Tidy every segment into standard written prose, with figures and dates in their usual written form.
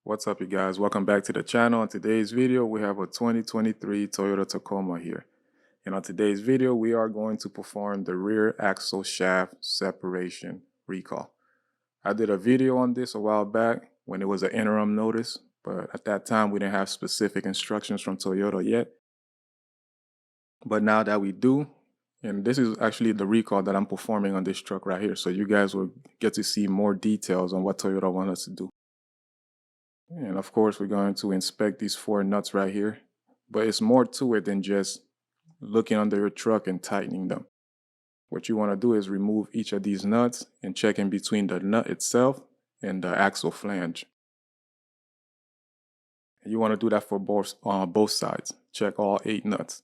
What's up, you guys? Welcome back to the channel. In today's video, we have a 2023 Toyota Tacoma here. And on today's video, we are going to perform the rear axle shaft separation recall. I did a video on this a while back when it was an interim notice, but at that time, we didn't have specific instructions from Toyota yet. But now that we do, and this is actually the recall that I'm performing on this truck right here, so you guys will get to see more details on what Toyota wants us to do. And of course, we're going to inspect these four nuts right here, but it's more to it than just looking under your truck and tightening them. What you want to do is remove each of these nuts and check in between the nut itself and the axle flange. And you want to do that for both sides. Check all 8 nuts.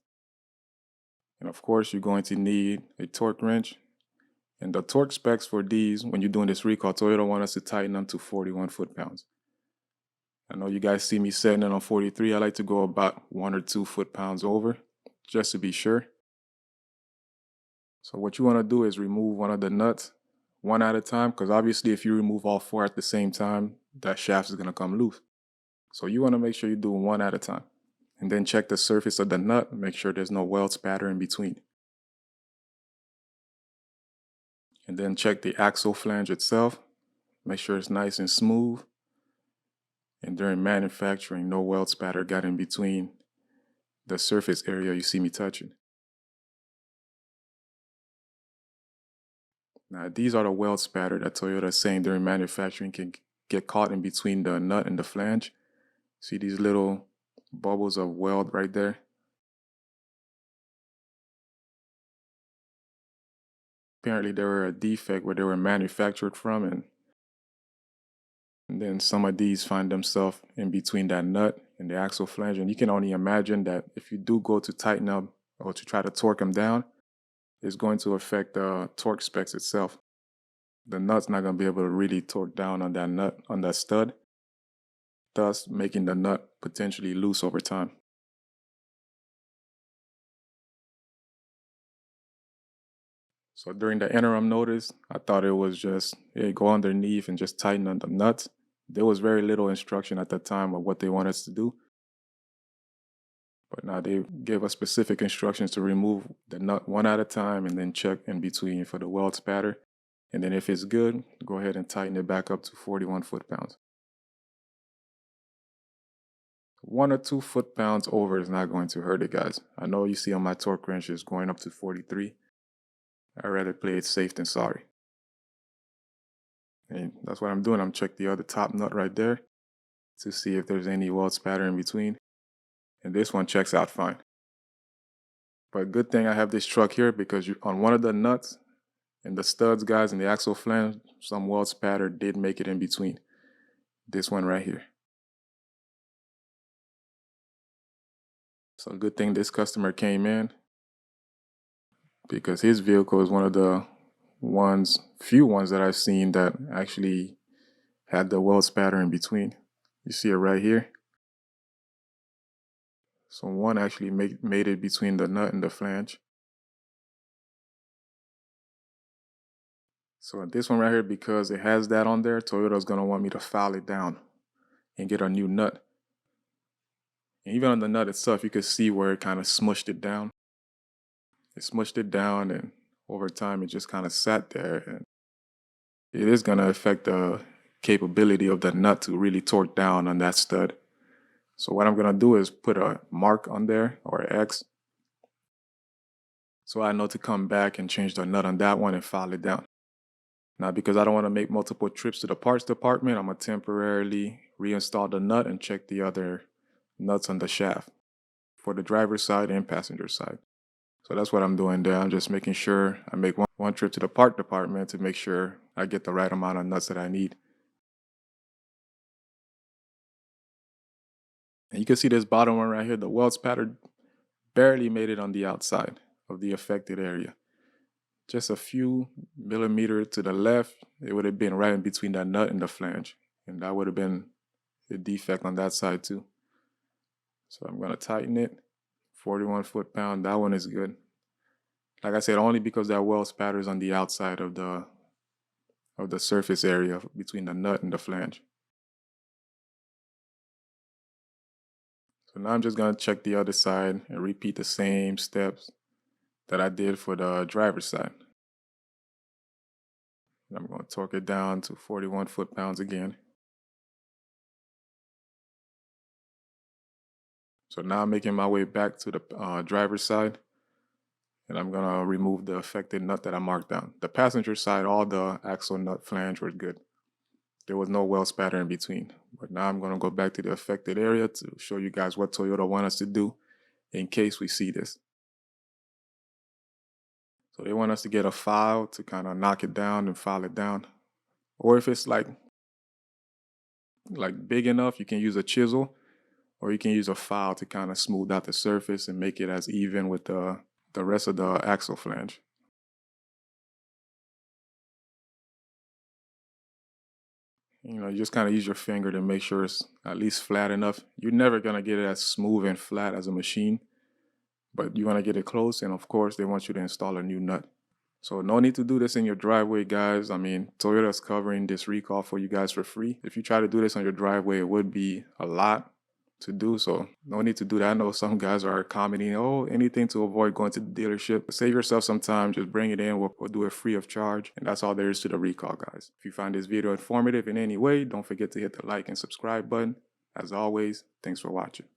And of course, you're going to need a torque wrench. And the torque specs for these, when you're doing this recall, Toyota want us to tighten them to 41 foot-pounds. I know you guys see me setting it on 43. I like to go about 1 or 2 foot-pounds over, just to be sure. So what you want to do is remove one of the nuts one at a time, because obviously if you remove all 4 at the same time, that shaft is going to come loose. So you want to make sure you do one at a time. And then check the surface of the nut, make sure there's no weld spatter in between. And then check the axle flange itself, make sure it's nice and smooth. And during manufacturing, no weld spatter got in between the surface area you see me touching. Now, these are the weld spatter that Toyota is saying during manufacturing can get caught in between the nut and the flange. See these little bubbles of weld right there? Apparently, they were a defect where they were manufactured from, and then some of these find themselves in between that nut and the axle flange. And you can only imagine that if you do go to tighten up or to try to torque them down, it's going to affect the torque specs itself. The nut's not going to be able to really torque down on that nut, on that stud, thus making the nut potentially loose over time. So during the interim notice, I thought it was just, hey, go underneath and just tighten on the nuts. There was very little instruction at the time of what they want us to do. But now they gave us specific instructions to remove the nut one at a time and then check in between for the weld spatter. And then if it's good, go ahead and tighten it back up to 41 foot-pounds. 1 or 2 foot-pounds over is not going to hurt it, guys. I know you see on my torque wrench is going up to 43. I'd rather play it safe than sorry. And that's what I'm doing. I'm checking the other top nut right there to see if there's any weld spatter in between. And this one checks out fine. But good thing I have this truck here, because on one of the nuts and the studs, guys, and the axle flange, some weld spatter did make it in between. This one right here. So good thing this customer came in, because his vehicle is one of the few ones that I've seen that actually had the weld spatter in between. You see it right here. So one actually made it between the nut and the flange. So this one right here, because it has that on there, Toyota's gonna want me to file it down and get a new nut. And even on the nut itself, you can see where it kind of smushed it down. It smushed it down, and over time it just kind of sat there, and it is gonna affect the capability of the nut to really torque down on that stud. So what I'm gonna do is put a mark on there, or an X, so I know to come back and change the nut on that one and file it down. Now, because I don't want to make multiple trips to the parts department, I'm going to temporarily reinstall the nut and check the other nuts on the shaft for the driver's side and passenger side. So that's what I'm doing there. I'm just making sure I make one trip to the part department to make sure I get the right amount of nuts that I need. And you can see this bottom one right here, the weld spatter barely made it on the outside of the affected area. Just a few millimeters to the left, it would have been right in between that nut and the flange. And that would have been a defect on that side too. So I'm going to tighten it. 41 foot-pound, that one is good. Like I said, only because that weld spatter is on the outside of the surface area between the nut and the flange. So now I'm just going to check the other side and repeat the same steps that I did for the driver's side. And I'm going to torque it down to 41 foot-pounds again. So now I'm making my way back to the driver's side, and I'm going to remove the affected nut that I marked down. The passenger side, all the axle nut flange were good. There was no weld spatter in between. But now I'm going to go back to the affected area to show you guys what Toyota want us to do in case we see this. So they want us to get a file to kind of knock it down and file it down. Or if it's like big enough, you can use a chisel, or you can use a file to kind of smooth out the surface and make it as even with the rest of the axle flange. You just kind of use your finger to make sure it's at least flat enough. You're never going to get it as smooth and flat as a machine, but you want to get it close. And of course, they want you to install a new nut. So no need to do this in your driveway, guys. I mean, Toyota's covering this recall for you guys for free. If you try to do this on your driveway, it would be a lot to do. So no need to do that. I know some guys are commenting, oh, anything to avoid going to the dealership. Save yourself some time. Just bring it in. We'll do it free of charge. And that's all there is to the recall, guys. If you find this video informative in any way, don't forget to hit the like and subscribe button. As always, thanks for watching.